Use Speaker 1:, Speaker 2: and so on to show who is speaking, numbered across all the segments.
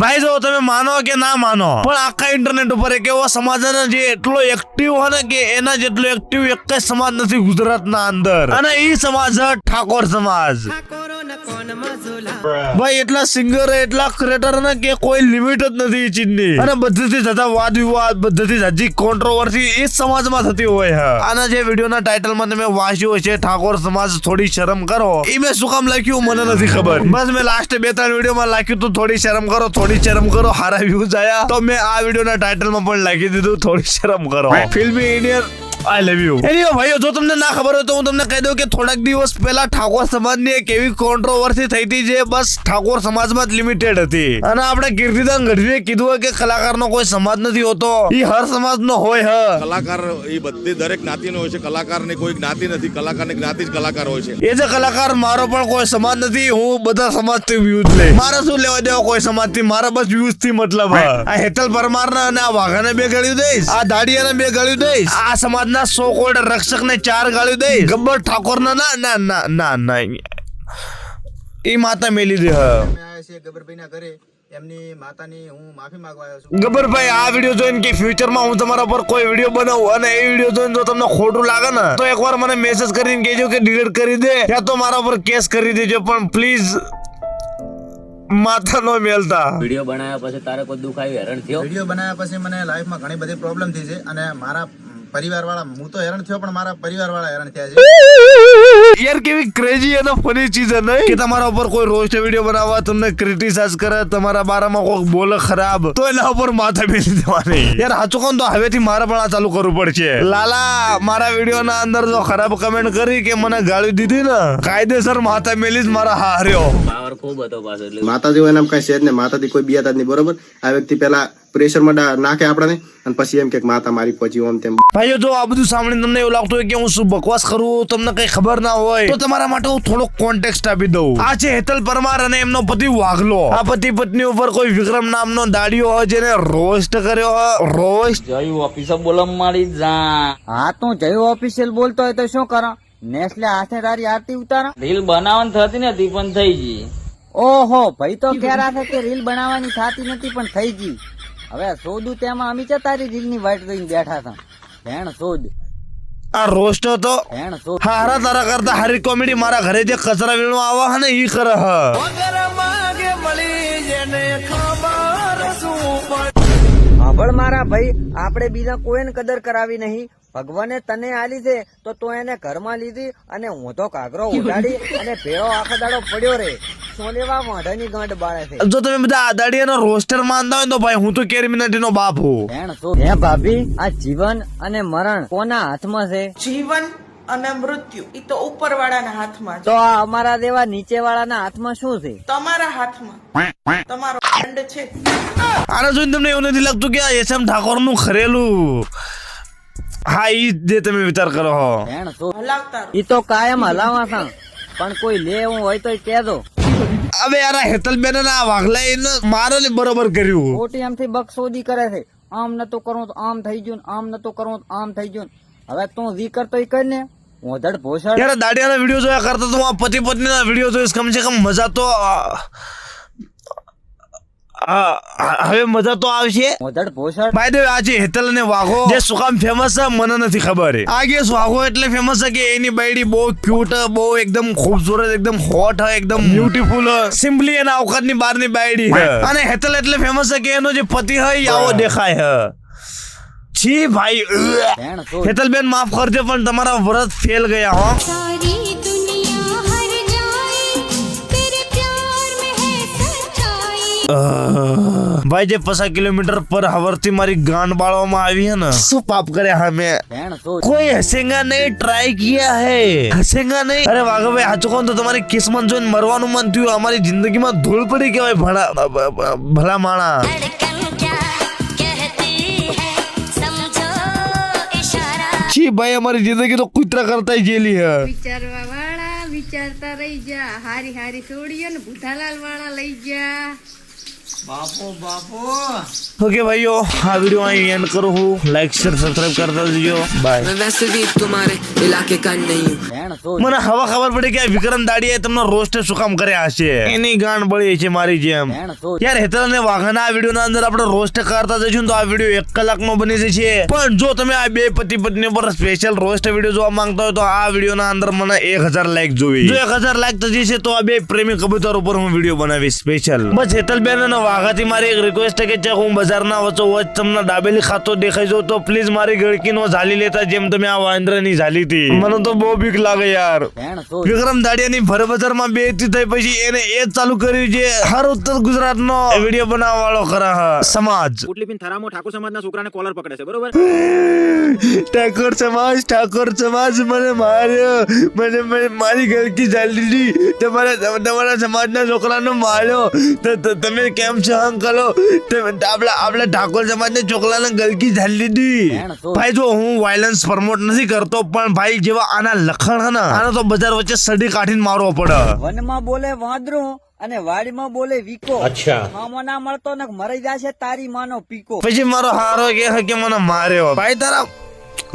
Speaker 1: ભાઈ જો તમે માનો કે ના માનો પણ આખા ઇન્ટરનેટ ઉપર એક એવો સમાજ છે જે એટલો એક્ટિવ હોય ને કે એના જેટલો એક્ટિવ એક જ સમાજ નથી ગુજરાતના અંદર, અને એ સમાજ છે ઠાકોર સમાજ. ભાઈ એટલા સિંગર એટલા ક્રિએટર ને કે કોઈ લિમિટ જ નથી એ ચીજની, અને બધીથી થતા વાદ વિવાદ બધીથી થતી કોન્ટ્રોવર્સી એ સમાજમાં થતી હોય છે. આના જે વિડીયોના ટાઇટલમાં તમે વાંચ્યું છે ઠાકોર સમાજ થોડી શરમ કરો, એ મેં શું કામ લખ્યું મને નથી ખબર. બસ મેં લાસ્ટ 2-3 વિડીયોમાં લખ્યું તું થોડી શરમ કરો, થોડી શરમ કરો, હારા વ્યૂઝ આયા તો મેં આ વિડીયોના ટાઇટલમાં પણ લખી દીધું થોડી શરમ કરો. ફિલ્મી Indian I love you. Anyway ભાઈઓ જો તમને ના ખબર હોય તો હું તમને કહી દઉં કે થોડાક દિવસ પહેલા ઠાકોર સમાજની એક એવી કોન્ટ્રોવર્સી થઈ હતી જે બસ ઠાકોર સમાજમાં જ લિમિટેડ હતી, અને આપણે કીર્તિદાન ગઢવીએ કીધું હોય કે કલાકારનો કોઈ સમાજ નથી હોતો, એ હર સમાજનો હોય હ.
Speaker 2: કલાકાર એ બધી દરેક જ્ઞાતિનો હોય છે, કલાકારની કોઈ જ્ઞાતિ નથી, કલાકારની જ્ઞાતિ જ કલાકાર હોય છે.
Speaker 1: એ જે કલાકાર મારો પણ કોઈ સમાજ નથી, હું બધા સમાજથી વ્યૂઝ લે, મારે શું લેવા દેવા કોઈ સમાજથી, મારા બસ વ્યૂઝ થી મતલબ. આ હેતલ પરમારના અને આ વાઘાને 2 ગાળ્યું દઈશ, આ દાડિયાને 2 ગાળ્યું દઈશ, આ સમાજના સો કોડ રક્ષક ને 4 ગાળ્યું દઈશ, ગબ્બર ઠાકોર ના ના ના ના ના એ માતા મેલી દે.
Speaker 3: ગબ્બરભાઈ ના ઘરે એમની માતાની હું માફી માંગવા આવ્યો છું.
Speaker 1: ગબ્બરભાઈ આ વિડીયો જોઈને કે ફ્યુચરમાં હું તમારા પર કોઈ વિડીયો બનાવું અને એ વિડીયો જોઈને જો તમને ખોટું લાગે ને તો એકવાર મને મેસેજ કરીને કહેજો કે ડિલીટ કરી દે યા તો મારા પર કેસ કરી દેજો, પણ પ્લીઝ માથા નો મેલતા.
Speaker 4: વિડીયો બનાવ્યા પછી તારે કોઈ દુઃખ આવ્યું, હેરાન થયો?
Speaker 3: વિડીયો બનાવ્યા પછી મને લાઈફમાં ઘણી બધી પ્રોબ્લેમ થઈ છે, અને મારા પરિવાર વાળા, હું તો હેરાન થયો પણ મારા પરિવાર વાળા હેરાન થયા છે.
Speaker 1: યાર કેવી ક્રેઝી અને ફની ચીજ છે નહીં કે તમારા ઉપર કોઈ રોસ્ટ વિડીયો બનાવવા, તમને ક્રિટિસાઇઝ કરે, તમારા બારામાં કોઈ બોલે ખરાબ તો એના ઉપર માથા મેલી દેવાની. યાર સાચું કહું તો હવેથી મારે પણ આ ચાલુ કરવું પડશે. લાલા મારા વિડીયોના અંદર જો ખરાબ કમેન્ટ કરી કે મને ગાળી દીધી ને કાયદેસર માથા મેલી જ મારા હાર્યો.
Speaker 4: પાવર ખૂબ હતો પાછો, એટલે
Speaker 5: માતાજી હોય એમ કઈ છે જ નહીં, માતાજી કોઈ બિયાતા જ નહીં. બરોબર, આ વ્યક્તિ પેલા પ્રેશરમાં નાખે આપણને અને પછી એમ કે માતા મારી પહોંચી ઓમ તેમ.
Speaker 1: ભાઈઓ જો આ બધું સાંભળીને તમને એવું લાગતું હોય કે હું શું બકવાસ કરું, તમને કઈ ખબર ના હોય તો તમારા માટે હું થોડો કોન્ટેક્સ્ટ આપી દઉં. આ છે હેતલ પરમાર અને એમનો પતિ વાઘલો. આ પતિ પત્ની ઉપર કોઈ વિક્રમ નામનો દાડિયો હોય જેને રોસ્ટ કર્યો હોય. રોસ્ટ
Speaker 4: જય ઓફિસર બોલવા મારી જા.
Speaker 6: હા તું જય ઓફિશિયલ બોલતો હોય તો શું કરો? નેસલે હાથે તારી આરતી ઉતારો.
Speaker 4: રીલ બનાવવાની થતી નથી પણ થઈ ગઈ.
Speaker 6: ઓહો ભાઈ તો કહેરા છે કે રીલ બનાવવાની થતી નથી પણ થઈ ગઈ. હવે સોદું તેમાં અમે છે તારી રીલ ની વાઈટ જોઈને બેઠા હતા. ભેણ સોદ
Speaker 1: આ રોસ્ટ હતો.
Speaker 6: ભેણ સોદ
Speaker 1: હારા તારા કરતા હારી કોમેડી મારા ઘરે જે કચરા વીણો આવા હે ને ઈ કરે હ.
Speaker 6: હબળ મારા ભાઈ, આપણે બીજા કોઈને કદર કરાવી નહીં. ભગવાને તને આલી છે તો તું એને ઘરમાં લીધી અને હું તો કાગરો ઉડાડી અને ભેળો આખો દાડો પડ્યો રે. શું લેવા મોઢાની ગાંઠ બાળે છે?
Speaker 1: જો તમે બધા આદાડિયાનો રોસ્ટર માનતા હોય તો ભાઈ હું તો કેરીમિનાટી નો બાપ હું.
Speaker 6: ભેણ સોદ. હે ભાભી, આ જીવન અને મરણ કોના હાથમાં છે?
Speaker 7: જીવન અને મૃત્યુ એ તો ઉપરવાળાના હાથમાં છે.
Speaker 6: તો આ અમારા દેવા નીચે વાળાના હાથમાં શું છે?
Speaker 7: તમારા હાથમાં તમારો દંડ છે.
Speaker 1: આને જોઈને તમને એવું નથી લાગતું કે આ એસએમ ઠાકોર નું ખરેલું? હા ઈ જે તમે વિચાર કરો હો.
Speaker 6: ભેણ સોદ.
Speaker 7: હલાવતા રહો.
Speaker 6: ઈ તો કાયમ હલાવા છે, પણ કોઈ લે એવું હોય તો કહેજો.
Speaker 1: હવે યાર હેતલબેન ના વાઘલા એને મારો ને બરોબર કર્યું.
Speaker 6: ખોટી એમથી બકસોદી કરે છે. આમ નતું કરવું તો આમ થઈ ગયું, આમ નતું કરવું તો આમ થઈ ગયું. હવે તું જી કરતો કર ને. ઓધડ ભોસડ.
Speaker 1: યાર દાડિયાના વિડીયો જોયા કરતા તો આ પતિ પત્ની ના વિડીયો જોઈશ, કમસે કમ મજા તો હવે મજા તો આવશે.
Speaker 6: ઓધડ ભોસડ.
Speaker 1: બાય ધ વે આજે હેતલ અને વાઘો જે શું કામ ફેમસ છે મને નથી ખબર. આગે વાઘો એટલે ફેમસ છે કે એની બાયડી બહુ ક્યુટ, બહુ એકદમ ખૂબસૂરત, એકદમ હોટ, એકદમ બ્યુટીફુલ, સિમ્પલી એના અવકાતની બહારની બાયડી છે. અને હેતલ એટલે ફેમસ છે કે એનો જે પતિ હોય આવો દેખાય છે. છી ભાઈ.
Speaker 6: ભેણ સોદ.
Speaker 1: હેતલબેન માફ કરજો પણ તમારા વ્રત ફેલ ગયા હો.
Speaker 8: सारी दुनिया हर जाए तेरे प्यार में है सच्चाई.
Speaker 1: ભાઈ જે 50 કિલોમીટર પર હવરથી મારી ગાંડ બાળવામાં આવી है ना, શું પાપ કર્યા હા મેં.
Speaker 6: ભેણ સોદ.
Speaker 1: कोई हंसेगा नहीं, ट्राई किया है, हंसेगा नहीं. अरे वाघ भाई સાચું કહું તો તમારી કિસ્મત જોઈને મરવાનું મન થયું. અમારી જિંદગીમાં ધૂળ પડી કહેવાય ભલા માણા.
Speaker 8: धड़कन क्या कहती है समझो इशारा.
Speaker 1: છી ભાઈ અમારી જિંદગી તો કૂતરા કરતા જેલી હે.
Speaker 9: વિચારવા વાળા વિચારતા રહી જા. હારી હારી છોડીઓ ને ભૂતાલાલ વાળા લઈ જા.
Speaker 1: ઓકે ભાઈઓ આ વિડીયો અહીં એન્ડ કરું હું લાઈક શેર સબસ્ક્રાઇબ કરતા જજો બાય
Speaker 6: ભેણ શું
Speaker 1: મને હવે ખબર પડી કે આ વિક્રમ દાડીએ તમને રોસ્ટ શું કામ કર્યા હશે એની ગાંડ બળી છે મારી જેમ
Speaker 6: ભેણ શું
Speaker 1: યાર હેતલ અને વાઘાના આ વિડીયો ના અંદર આપણે રોસ્ટ કરતા જઈશું ને તો આ વિડીયો 1 કલાકનો બની જશે પણ જો તમે આ બે પતિ પત્ની પર સ્પેશિયલ રોસ્ટ વિડીયો જોવા માંગતા હોય તો આ વિડીયો ના અંદર મને 1000 લાઈક જોવી જો 1000 લાઈક થશે છે તો આ બે પ્રેમી કબૂતર ઉપર હું વિડીયો બનાવીશ સ્પેશિયલ બસ હેતલ બેન અને વાઘાથી મારી એક રિક્વેસ્ટ છે કે હું બજારના વચ્ચોવચ તમને ડાબેલી ખાતો દેખાઈ જો તો પ્લીઝ મારી ગળકીનો ઝાલી લેતા જેમ તમે આ વાંદરાની ઝાલી હતી મને તો બહુ બીક લાગે યાર
Speaker 6: ભેણ શું
Speaker 1: વિક્રમ દાડિયાની ભર બજારમાં બેઇજ્જતી થઈ પછી એને એ જ ચાલુ કર્યું છે હર ઉત્તર ગુજરાતનો વિડીયો બનાવવા વાળો ખરા સમાજ
Speaker 6: ઉટલીપીન થરામો ઠાકોર સમાજના છોકરાને કોલર પકડે છે બરોબર
Speaker 1: ઠાકોર સમાજ મને માર્યો મને મારી ગળકી ઝાલી દીધી તમારા સમાજના છોકરાનો માર્યો તમે કેમ છો અંકલો આપણા ઠાકોર સમાજના છોકરાને ગલકી ઝાલી દીધી ભાઈ જો હું વાયલન્સ પ્રમોટ નથી કરતો પણ ભાઈ જેવા આના લખણ હે ને આનો તો બજાર વચ્ચે સડી કાઢીને મારવો પડે
Speaker 6: વનમાં બોલે વાંદરું અને વાડીમાં બોલે વીકો મામો ના મળતો ને મરી જશે તારી માનો પીકો
Speaker 1: પછી મારો હારો કે મને માર્યો ભાઈ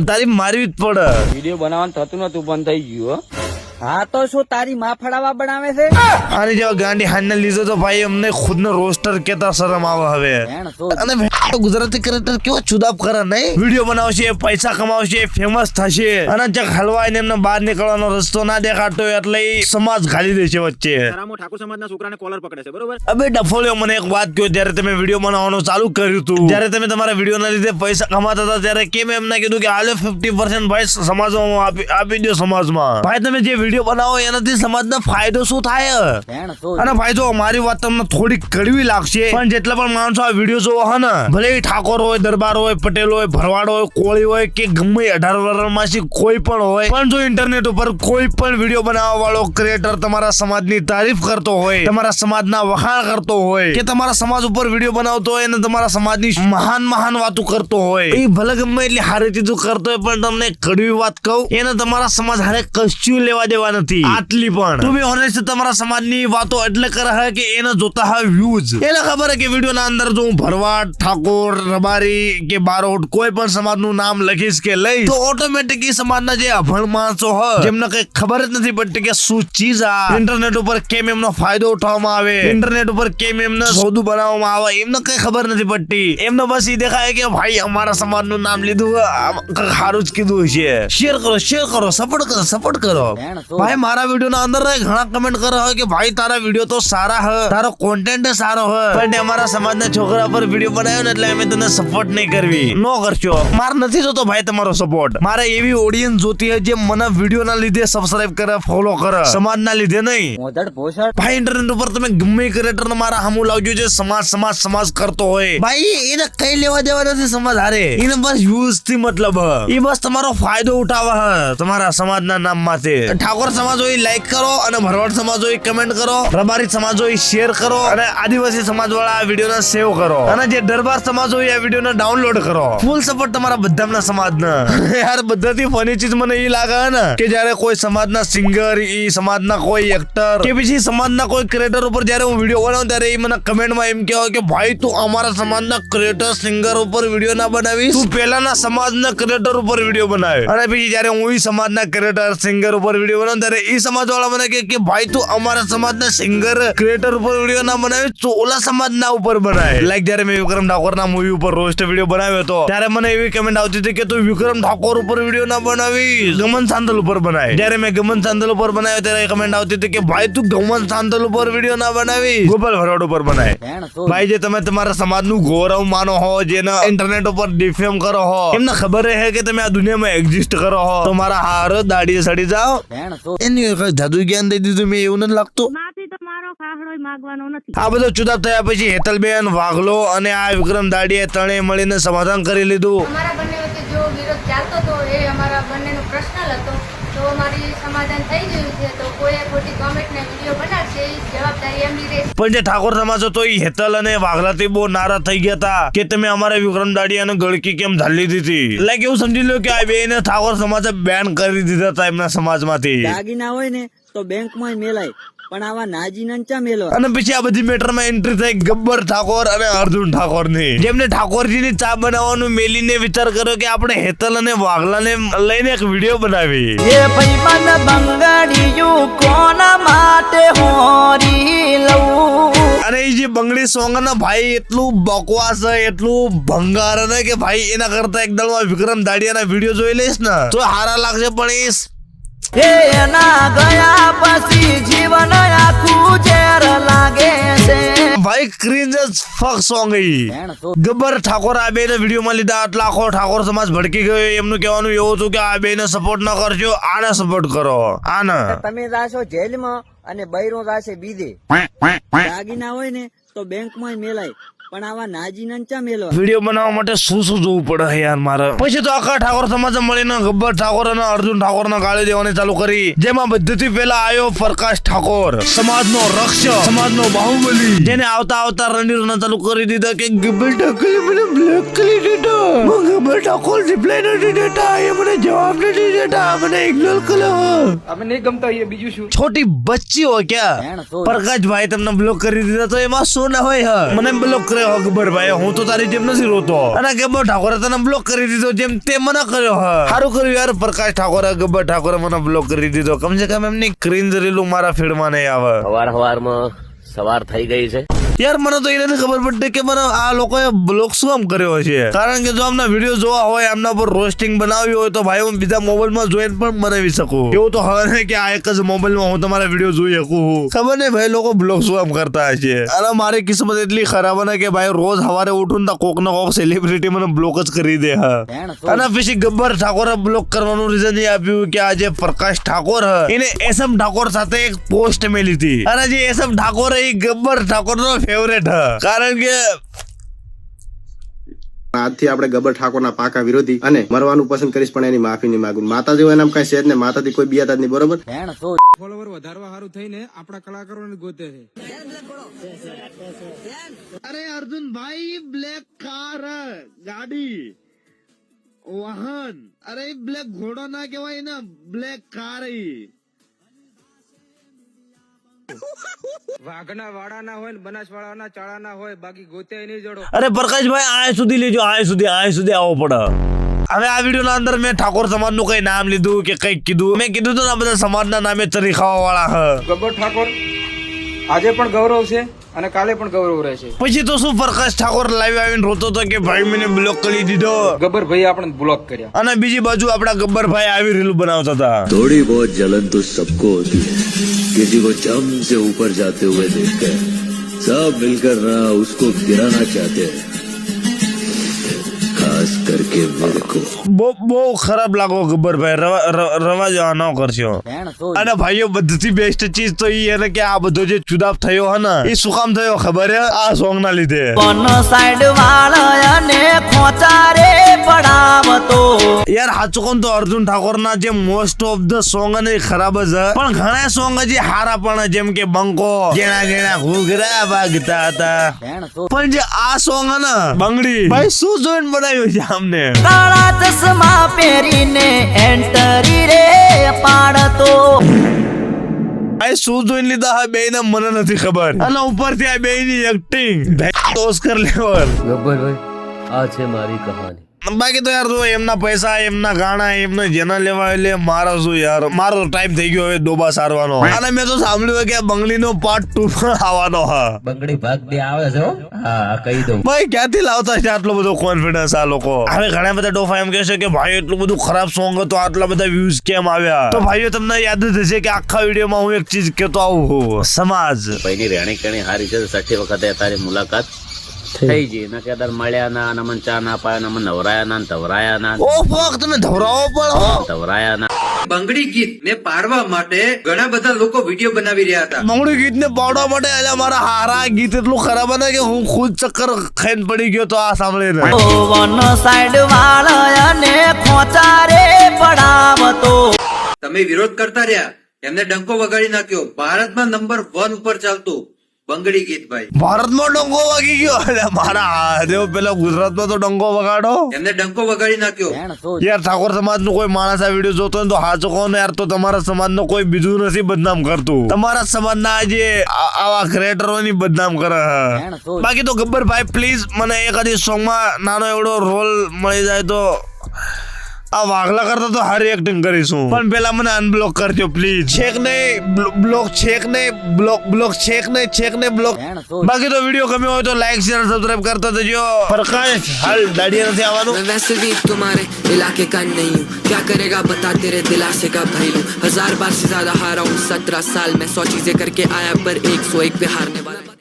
Speaker 1: તારી મારવી જ પડે
Speaker 4: વિડીયો બનાવવાનું થતું નતું પણ થઈ ગયું હો.
Speaker 6: હા તો શું તારી માં ફડાવા બનાવે છે
Speaker 1: આની જેવા ગાંડી હાનને લીધો તો ભાઈ અમને ખુદને રોસ્ટર કેતા શરમ આવે હવે
Speaker 6: ભેણ શું
Speaker 1: અને ગુજરાતી ક્રિએટર કેવો ચુદાપ કરે નહીં વિડીયો બનાવશે પૈસા કમાવશે ફેમસ થશે અને ચક હલવાઈને એમને બહાર નીકળવાનો રસ્તો ના દેખાતો એટલે ઈ સમાજ ખાલી દે છે વચ્ચે
Speaker 6: થરામો ઠાકોર સમાજના છોકરાને કોલર પકડે છે બરોબર
Speaker 1: અબે ડફોળ્યો મને એક વાત કહો જ્યારે તમે વિડીયો બનાવવાનું ચાલુ કર્યું હતું જ્યારે તમે તમારા વિડીયો ના લીધે પૈસા કમાતા હતા ત્યારે કેમ એમ ના કીધું કે હાલે 50% ભાઈ સમાજમાં આપી દો સમાજમાં ભાઈ તમે જે વિડીયો બનાવો એનાથી સમાજને ફાયદો શું થાય
Speaker 6: ભેણ શું
Speaker 1: અને ભાઈ જો મારી વાત તમને થોડી કડવી લાગશે પણ જેટલા પણ માણસો આ વિડીયો જોવો હે ને ભલે એ ઠાકોર હોય દરબાર હોય પટેલ હોય ભરવાડ હોય કોળી હોય કે ગમે 18 વર્ષમાંથી કોઈ પણ હોય પણ જો ઇન્ટરનેટ ઉપર કોઈ પણ વિડીયો બનાવવા વાળો ક્રિએટર તમારા સમાજની તારીફ કરતો હોય તમારા સમાજના વખાણ કરતો હોય કે તમારા સમાજ ઉપર વિડીયો બનાવતો હોય અને તમારા સમાજની મહાન વાતો કરતો હોય એ ભલે ગમે એટલી સારી ચીજો કરતો હોય પણ તમને કડવી વાત કહું એને તમારા સમાજ હારે કશું લેવા દેવા નથી આટલી પણ તું બી ઓનેસ્ટ તમારા સમાજની વાતો એટલે કરે હે કે એને જોતા હે વ્યૂઝ એને ખબર હે કે વિડીયો ના અંદર જો હું ભરવાડ ઠાકોર રબારી કે બારોટ કોઈ પણ સમાજનું નામ લખીશ કે લઈ તો ઓટોમેટિક એ સમાજના જે અભણ માણસો હોય જેમને કઈ ખબર જ નથી પડતી કે શું ચીજ આ ઇન્ટરનેટ ઉપર કેમ એમનો ફાયદો ઉઠાવવામાં આવે ઇન્ટરનેટ ઉપર કેમ એમને સોદું બનાવવામાં આવે એમને કઈ ખબર નથી પડતી એમને બસ એ દેખાય કે ભાઈ અમારા સમાજનું નામ લીધું સારું જ કીધું છે શેર કરો સપોર્ટ કરો
Speaker 6: ભેણ શું
Speaker 1: ભાઈ મારા વિડીયો ના અંદર ઘણા કમેન્ટ કરે હોય કે ભાઈ તારા વિડીયો તો સારા હે તારો કોન્ટેન્ટ સારો હે પણ અમારા સમાજના છોકરા પર વિડીયો બનાવ્યો ને એટલે અમે તને સપોર્ટ નહીં કરવી નો કરશો માર નથી જોતો ભાઈ તમારો સપોર્ટ મારે એવી ઓડિયન્સ જોતી હે જે મને વિડીયો ના લીધે સબસ્ક્રાઇબ કરે ફોલો કરે સમાજ ના લીધે નહીં
Speaker 6: મોધડ પોસડ
Speaker 1: ભાઈ ઇન્ટરનેટ ઉપર તમે ગમે ક્રિએટર ને મારા સામું લાવજો જે સમાજ કરતો હોય ભાઈ એને કઈ લેવા દેવા નથી સમાજ હારે એને બસ યુઝ થી મતલબ એ બસ તમારો ફાયદો ઉઠાવે હે તમારા સમાજના નામ માંથી ઠાકોર સમાજ હોય લાઈક કરો અને ભરવાડ સમાજ હોય કમેન્ટ કરો રબારી સમાજ હોય શેર કરો અને આદિવાસી સમાજ વાળા આ વિડીયો ને સેવ કરો અને જે દરબાર સમાજ હોય આ વિડીયો ને ડાઉનલોડ કરો ફૂલ સપોર્ટ તમારા બધાના સમાજના યાર બધાથી ફની ચીજ મને એ લાગે ને કે જ્યારે કોઈ સમાજના સિંગર ઈ સમાજના કોઈ એક્ટર કે પછી સમાજના કોઈ ક્રિએટર ઉપર જ્યારે હું વિડીયો બનાવું ત્યારે એ મને કમેન્ટમાં એમ કહે કે ભાઈ તું અમારા સમાજના ક્રિએટર સિંગર ઉપર વિડીયો ના બનાવીશ તું પહેલાના સમાજના ક્રિએટર ઉપર વિડીયો બનાવે અને પછી જ્યારે હું ઈ સમાજના ક્રિએટર સિંગર ઉપર વિડીયો બનાવું ત્યારે ઈ સમાજ વાળા મને કે ભાઈ તું અમારા સમાજના સિંગર ક્રિએટર ઉપર વિડીયો ના બનાવીશ તું ઓલા સમાજના ઉપર બનાવે લાઈક જ્યારે મેં વિક્રમ ઠાકોરના મૂવી ઉપર રોસ્ટ વિડીયો બનાવ્યો હતો ત્યારે મને એવી કમેન્ટ આવતી હતી કે તું વિક્રમ ઠાકોર ઉપર વિડીયો ના બનાવીશ ગમન સાંતલ ઉપર બનાય જ્યારે મેં ગમન સાંતલ ઉપર બનાવ્યો ત્યારે કમેન્ટ આવતી હતી કે ભાઈ તું ગમન સાંતલ ઉપર વિડીયો ના બનાવીશ ગોપાલ ભરવાડ ઉપર બનાય
Speaker 6: ભેણ શું
Speaker 1: ભાઈ જે તમે તમારા સમાજનું ગૌરવ માનો હો જેને ઇન્ટરનેટ ઉપર ડિફેમ કરો હો એમને ખબર હે કે તમે આ દુનિયામાં એક્ઝિસ્ટ કરો હો તો મારા હાર દાડીએ સડી જાઓ
Speaker 6: ભેણ શું
Speaker 1: એની જાદુ જ્ઞાન દઈ દીધું મેં એવું નથી લાગતું આ બધો ચુદાપ થયા પછી હેતલબેન વાઘલો અને આ વિક્રમ દાડીએ ત્રણે મળીને સમાધાન કરી લીધું
Speaker 8: અમારા બંને વચ્ચે જો વિરોધ ચાલતો હતો એ અમારા બંનેનો પર્સનલ હતો તો અમારી સમાધાન થઈ ગયું છે તો કોઈ ખોટી કોમેન્ટ ને વિડીયો બનાવશે એ જવાબદારી એમની રહેશે
Speaker 1: પણ જે ઠાકોર સમાજ હતો એ હેતલ અને વાઘલાથી બહુ નારાજ થઈ ગયા હતા કે તમે અમારા વિક્રમ દાડીયાને ગળકી કેમ ઝાલી દીધી લાઈક એવું સમજી લો કે આ બેને ઠાકોર સમાજે બેન કરી દીધા હતા એમના સમાજમાંથી
Speaker 6: દાગીના હોય ને તો બેંકમાં મેલાય પણ આવા નાજીના ચા મેલો.
Speaker 1: અને પછી આ બધી મેટર માં એન્ટ્રી થઈ ગબ્બર ઠાકોર અને અર્જુન ઠાકોર ની, જેમને ઠાકોરજી ની ચા બનાવવાનું મેલીને વિચાર કર્યો કે આપણે હેતલ અને વાઘલાને લઈને એક વિડીયો બનાવી.
Speaker 6: એ ભાઈબંધ બંગડીયું કોના માટે હોરી લઉં.
Speaker 1: અને એ જે બંગડી સોંગ ના ભાઈ એટલું બકવાસ છે, એટલું ભંગાર ને કે ભાઈ એના કરતા એકદમ વિક્રમ દાડિયાના વિડીયો જોઈ લઈશ ને તો હારા લાગશે. પણ
Speaker 6: એના ગયા પછી જીવન આખું ઝેર લાગે છે.
Speaker 1: ભાઈ ક્રિંજ ફક સોંગ ગબ્બર ઠાકોર આ બે વિડીયો માં લીધા એટલે આખો ઠાકોર સમાજ ભડકી ગયો. એમનું કહેવાનું એવું હતું કે આ બે ને સપોર્ટ ન કરજો, આને સપોર્ટ કરો. આને
Speaker 6: તમે જાશો જેલમાં અને બૈરો જાશે બીજે. દાગીના હોય ને તો બેંકમાં મેલાય, પણ આવા નાજીના ચા મેલો.
Speaker 1: વિડીયો બનાવવા માટે શું જોવું પડે યાર મારે. પછી તો આખા ઠાકોર સમાજ મળીને ગબ્બર ઠાકોર અને અર્જુન ઠાકોર ને ગાળી દેવાની ચાલુ કરી, જેમાં બધીથી પેલા આવ્યો પ્રકાશ ઠાકોર, સમાજનો રક્ષક, સમાજનો બાહુબલી, જેને આવતા આવતા રણવીરના ચાલુ કરી દીધા કે ગબ્બર ઠાકોરે મને બ્લોક કરી દીધો. ગબ્બર ઠાકોર રિપ્લાય નથી દેતા, એ મને જવાબ નથી દેતા, મને ઇગ્નોર કર્યો.
Speaker 4: અમે નહીં ગમતા એ બીજું શું?
Speaker 1: છોટી બચ્ચી હો ક્યાં? પ્રકાશભાઈ તમને બ્લોક કરી દીધા તો એમાં શું ના હોય? મને બ્લોક કર્યો ગબ્બર ભાઈ, હું તો તારી જેમ નથી રોતો. અને ગબ્બર ઠાકોરે તને બ્લોક કરી દીધો જેમ તે મને કર્યો. સારું કર્યું યાર પ્રકાશ ઠાકોરે, ગબ્બર ઠાકોરે મને બ્લોક કરી દીધો. કમસે કમ એમની ક્રિંજ રીલું મારા ફીડમાં નહીં આવે.
Speaker 4: સવારમાં સવાર થઈ ગઈ છે
Speaker 1: યાર મને તો એ નથી ખબર પડતી કે મને આ લોકોએ બ્લોક શું કામ કર્યો છે. કારણ કે જો આમના વિડીયો જોવા હોય, આમના પર રોસ્ટિંગ બનાવી હોય તો ભાઈ હું બીજા મોબાઈલમાં જોઈને પણ બનાવી શકું. એવું તો હવે નહીં કે આ એક જ મોબાઈલમાં હું તમારા વિડીયો જોઈ શકું. ખબર નહીં ભાઈ લોકો બ્લોક શું કામ કરતા હશે. અને મારી કિસ્મત એટલી ખરાબ ને કે ભાઈ રોજ સવારે ઉઠું તો કોક ના કોક સેલિબ્રિટી મને બ્લોક જ કરી દે. અને પછી ગબ્બર ઠાકોરે બ્લોક કરવાનું રીઝન એ આપ્યું કે આજે પ્રકાશ ઠાકોર એને એસએમ ઠાકોર સાથે એક પોસ્ટ મેલી હતી. અને જે એસએમ ઠાકોર એ ગબ્બર ઠાકોર નો ફેવરેટ કારણ કે
Speaker 5: આજથી આપણે ગબ્બર ઠાકોરના પાકા વિરોધી અને મરવાનું પસંદ કરીશ, પણ એની માફી નહીં માંગુ. માતા જેવું એનામ કઈ છે જ ને, માતાથી કોઈ બિયાતા જ નહીં, બરોબર?
Speaker 9: ફોલોવર વધારવા સારું થઈને આપણા કલાકારોને ગોતે છે.
Speaker 1: અરે અર્જુન ભાઈ બ્લેક કાર, ગાડી, વાહન, અરે બ્લેક ઘોડો ના કહેવાય ને, બ્લેક કાર.
Speaker 9: વાઘના વાડા ના હોય ને બનાસવાડા ના ચાળા ના હોય, બાકી ગોતે નહીં જોડો.
Speaker 1: અરે પ્રકાશભાઈ આ સુધી લેજો, આ સુધી આવો પડે. હવે આ વિડીયો ના અંદર મેં ઠાકોર સમાજ નું કઈ નામ લીધું કે કઈક કીધું, મેં કીધું તો બધા સમાજ ના નામે ચરી ખાવા વાળા.
Speaker 9: ગબ્બર ઠાકોર આજે પણ ગૌરવ છે અને કાલે પણ ગૌરવ રહેશે.
Speaker 1: પછી તો શું પ્રકાશ ઠાકોર લાઈવ આવીને રોતો હતો કે ભાઈ મને બ્લોક કરી દીધો.
Speaker 9: ગબ્બર ભાઈ આપણે બ્લોક કર્યા.
Speaker 1: અને બીજી બાજુ આપડા ગબ્બર ભાઈ આવી રીલ બનાવતા હતા.
Speaker 10: थोड़ी बहुत जलन तो सबको होती है, किसी को चम से ऊपर जाते हुए देखकर सब मिलकर ना उसको गिराना चाहते हैं, खास करके मेरे को.
Speaker 1: બહુ ખરાબ લાગો ગબ્બર ભાઈ, રવા જવા ન કરશો. અને ભાઈઓ બધીથી બેસ્ટ ચીજ તો ઈ એને કે આ બધો જે ચુદાફ થયો હે ને એ શું કામ થયો ખબર હે? આ સોંગ ના લીધે.
Speaker 6: સાઈડ વાળા અને ખોચારે પડાવતો.
Speaker 1: યાર સાચું કહું તો અર્જુન ઠાકોર ના જે મોસ્ટ ઓફ ધ સોંગ ને ખરાબ જ છે, પણ ઘણા સોંગ હજી હારા પણ, જેમ કે બંકો, ગેણા ગેણા ઘૂઘરા વાગતા હતા. પણ જે આ સોંગ હે ને બંગડી, ભાઈ શું જોઈને બનાવ્યું છે આમને?
Speaker 6: કાળા ચશ્મા પહેરીને એન્ટરી રે પાડતો.
Speaker 1: ભાઈ શું જોઈને લીધા હા બે ને મને નથી ખબર. અને ઉપરથી આ બે ની એક્ટિંગ ઓસ્કર લેવલ.
Speaker 10: गब्बर भाई આ છે મારી કહાની.
Speaker 1: બાકી તો યાર જો એમના પૈસા, એમના ગાણા, એમને જેના લેવા એટલે મારો શું યાર, મારો ટાઈમ થઈ ગયો હવે ડોબા સારવાનો. અને મેં તો સાંભળ્યું કે બંગડીનો પાર્ટ 2 પણ આવવાનો. હા
Speaker 10: બંગડી ભાગ બે આવે છે. હા કહી દઉં.
Speaker 1: ભાઈ ક્યાંથી લાવતા છે આટલો બધો કોન્ફિડન્સ આ લોકો? હવે ઘણા બધા ડોફા એમ કહે છે કે ભાઈ એટલું બધું ખરાબ સોંગ હતો, આટલા બધા વ્યુઝ કેમ આવ્યા? તો ભાઈઓ તમને યાદ જ હશે કે આખા વિડીયોમાં હું એક ચીજ કહેતો આવું, સમાજ
Speaker 4: પહેલી રહેણી કરણી હારી છે. છઠ્ઠી વખતે તારી મુલાકાત થઈ ગઈ. ના કે મળ્યા ના, નમન ચા ના પાયા, નમન નવરાયા ના, ધવરાયા ના.
Speaker 1: ઓ ફક, તમે ધવરાવો પણ
Speaker 4: ધવરાયા ના.
Speaker 11: બંગડી ગીત ને પાડવા માટે ઘણા બધા લોકો વિડીયો બનાવી રહ્યા હતા.
Speaker 1: બંગડી ગીત ને પાડવા માટે એટલે મારા હારા ગીત એટલું ખરાબ હતા કે હું ખુદ ચક્કર ખાઈને પડી ગયો તો આ સાંભળીને.
Speaker 6: વન સાઈડ વાળા અને ખોચારે પડાવતો.
Speaker 11: તમે વિરોધ કરતા રહ્યા, એમને ડંકો વગાડી નાખ્યો. ભારતમાં નંબર 1 ઉપર ચાલતું બંગડી ગીત ભાઈ.
Speaker 1: ભારતમાં ડંકો વાગી ગયો. અરે મારા હાદેવ પેલા ગુજરાતમાં તો ડંકો વગાડો.
Speaker 11: એમને ડંકો વગાડી નાખ્યો.
Speaker 1: યાર ઠાકોર સમાજ નું કોઈ માણસ આ વિડીયો જોતો હોય તો હાચો કહો ને યાર, તો તમારા સમાજ નો કોઈ બીજું નથી બદનામ કરતું. તમારા સમાજ ના જે આવા ક્રિએટરો ની બદનામ કરે. બાકી તો ગબ્બર ભાઈ પ્લીઝ મને એકાદી સોંગ માં નાનો એવડો રોલ મળી જાય તો આ વાઘલા કરતા તો હારી એક્ટિંગ કરીશું. પણ પેલા મને અનબ્લોક કરજો પ્લીઝ. છેક નહીં બ્લોક, છેક નહીં બ્લોક, છેક નહીં, છેક નહીં બ્લોક. બાકી તો વિડીયો ગમ્યો હોય તો લાઈક શેર સબસ્ક્રાઇબ કરતા જજો. પ્રકાશ હાલ દાડિયા નથી આવવાનું.
Speaker 12: मैं वैसे भी तुम्हारे इलाके का नहीं हूँ, क्या करेगा बता तेरे दिलासे का भाई लूं. 1000 बार से ज्यादा हारा हूँ 17 साल में, 100 चीजें करके आया पर 101 पे हारने वाला.